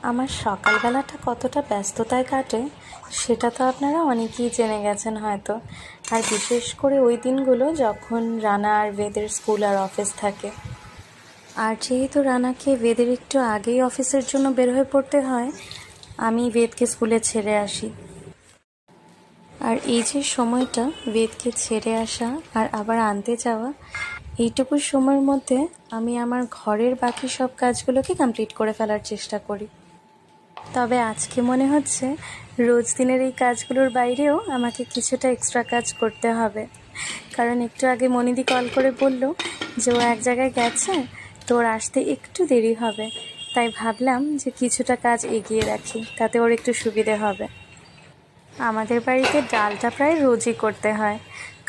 আমার সকালবেলাটা কতটা ব্যস্ততায় কাটে সেটা তো আপনারা অনেকেই জেনে গেছেন হয়তো। আর বিশেষ করে ওই দিনগুলো যখন রানা আর বেদের স্কুল আর অফিস থাকে। আর যেহেতু রানাকে বেদের একটু আগেই অফিসের জন্য বের হয়ে পড়তে হয়, আমি বেদকে স্কুলে ছেড়ে আসি। আর এই যে সময়টা বেদকে ছেড়ে আসা আর আবার আনতে যাওয়া, এইটুকু সময়ের মধ্যে আমি আমার ঘরের বাকি সব কাজগুলোকে কমপ্লিট করে ফেলার চেষ্টা করি। তবে আজকে মনে হচ্ছে রোজ দিনের এই কাজগুলোর বাইরেও আমাকে কিছুটা এক্সট্রা কাজ করতে হবে। কারণ একটু আগে মনিদি কল করে বলল যে ও এক জায়গায় গেছে, তো ওর আসতে একটু দেরি হবে। তাই ভাবলাম যে কিছুটা কাজ এগিয়ে রাখি, তাতে ওর একটু সুবিধে হবে। আমাদের বাড়িতে ডালটা প্রায় রোজই করতে হয়,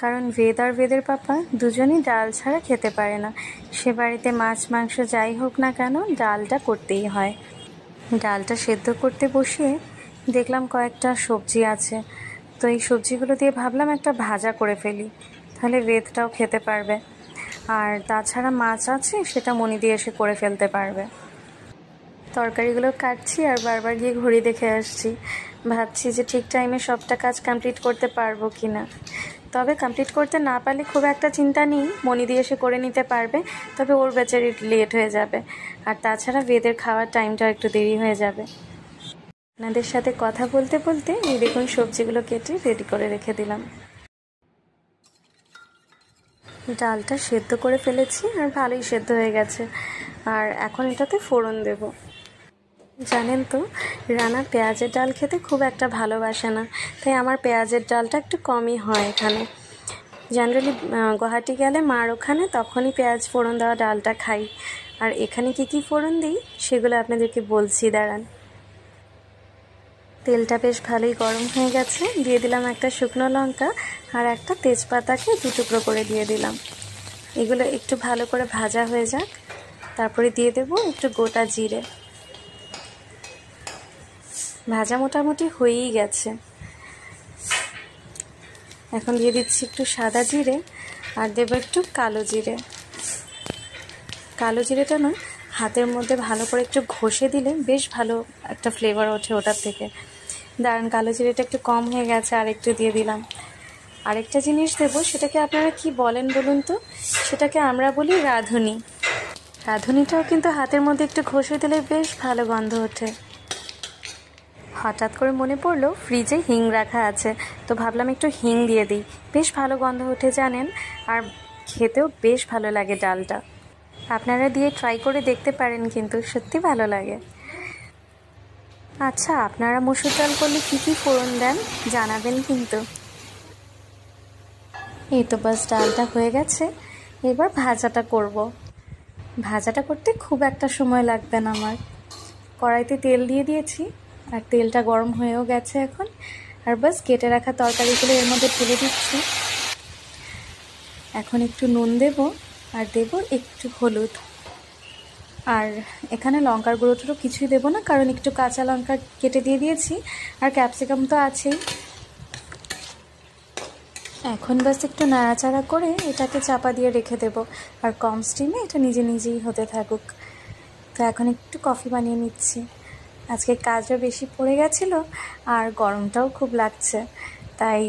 কারণ বেদ আর বেদের পাপা দুজনই ডাল ছাড়া খেতে পারে না। সে বাড়িতে মাছ মাংস যাই হোক না কেন, ডালটা করতেই হয়। ডালটা সেদ্ধ করতে বসিয়ে দেখলাম কয়েকটা সবজি আছে, তো এই সবজিগুলো দিয়ে ভাবলাম একটা ভাজা করে ফেলি, তাহলে বেদটাও খেতে পারবে। আর তাছাড়া মাছ আছে, সেটা মনিদি এসে করে ফেলতে পারবে। তরকারিগুলো কাটছি আর বারবার গিয়ে ঘড়ি দেখে আসছি, ভাবছি যে ঠিক টাইমে সবটা কাজ কমপ্লিট করতে পারবো কি না। তবে কমপ্লিট করতে না পারলে খুব একটা চিন্তা নেই, মনিদি এসে করে নিতে পারবে। তবে ওর বেচারি লেট হয়ে যাবে, আর তাছাড়া বেদের খাওয়ার টাইমটা একটু দেরি হয়ে যাবে। আপনাদের সাথে কথা বলতে বলতে এই দেখুন সবজিগুলো কেটে রেডি করে রেখে দিলাম। ডালটা সেদ্ধ করে ফেলেছি আর ভালোই সেদ্ধ হয়ে গেছে। আর এখন এটাতে ফোড়ন দেব। জানেন তো, রানা পেঁয়াজের ডাল খেতে খুব একটা ভালোবাসে না, তাই আমার পেঁয়াজের ডালটা একটু কমই হয় এখানে। জেনারেলি গুয়াহাটি গেলে মার ওখানে তখনই পেঁয়াজ ফোড়ন দেওয়া ডালটা খাই। আর এখানে কি ফোড়ন দিই সেগুলো আপনাদেরকে বলছি, দাঁড়ান। তেলটা বেশ ভালোই গরম হয়ে গেছে, দিয়ে দিলাম একটা শুকনো লঙ্কা আর একটা তেজপাতাকে 2 টুকরো করে দিয়ে দিলাম। এগুলো একটু ভালো করে ভাজা হয়ে যাক, তারপরে দিয়ে দেব একটু গোটা জিরে। ভাজা মোটামুটি হয়েই গেছে। এখন দিয়ে দিচ্ছি একটু সাদা জিরে আর দেবো একটু কালো জিরে। কালো জিরেটা না হাতের মধ্যে ভালো করে একটু ঘষে দিলে বেশ ভালো একটা ফ্লেভার ওঠে ওটার থেকে। দাঁড়ান, কালো জিরেটা একটু কম হয়ে গেছে, আর একটু দিয়ে দিলাম। আরেকটা জিনিস দেবো, সেটাকে আপনারা কি বলেন বলুন তো? সেটাকে আমরা বলি রাঁধুনি। রাঁধুনিটাও কিন্তু হাতের মধ্যে একটু ঘষে দিলে বেশ ভালো গন্ধ ওঠে। হঠাৎ করে মনে পড়লো ফ্রিজে হিং রাখা আছে, তো ভাবলাম একটু হিং দিয়ে দিই, বেশ ভালো গন্ধ ওঠে জানেন। আর খেতেও বেশ ভালো লাগে ডালটা। আপনারা দিয়ে ট্রাই করে দেখতে পারেন, কিন্তু সত্যি ভালো লাগে। আচ্ছা, আপনারা মসুর ডাল করলে কী ফোড়ন দেন জানাবেন কিন্তু। এই তো বাস, ডালটা হয়ে গেছে। এবার ভাজাটা করব। ভাজাটা করতে খুব একটা সময় লাগবে না আমার। কড়াইতে তেল দিয়ে দিয়েছি আর তেলটা গরম হয়েও গেছে এখন। আর বাস কেটে রাখা তরকারিগুলো এর মধ্যে ঢেলে দিচ্ছি। এখন একটু নুন দেব আর দেব একটু হলুদ। আর এখানে লঙ্কার গুঁড়ো টুড়ো কিছুই দেবো না, কারণ একটু কাঁচা লঙ্কা কেটে দিয়ে দিয়েছি আর ক্যাপসিকাম তো আছেই। এখন বাস একটু নাড়াচাড়া করে এটাকে চাপা দিয়ে রেখে দেব, আর কম স্টিমে এটা নিজে নিজেই হতে থাকুক। তো এখন একটু কফি বানিয়ে নিচ্ছি। আজকে কাজও বেশি পড়ে গেছিলো আর গরমটাও খুব লাগছে, তাই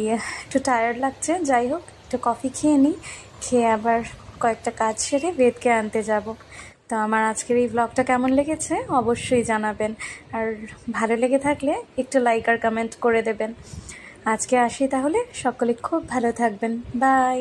একটু টায়ার্ড লাগছে। যাই হোক, একটু কফি খেয়ে নিই, খেয়ে আবার কয়েকটা কাজ সেরে বেদকে আনতে যাব। তো আমার আজকের এই ব্লগটা কেমন লেগেছে অবশ্যই জানাবেন, আর ভালো লেগে থাকলে একটু লাইক আর কমেন্ট করে দেবেন। আজকে আসি তাহলে, সকলে খুব ভালো থাকবেন, বাই।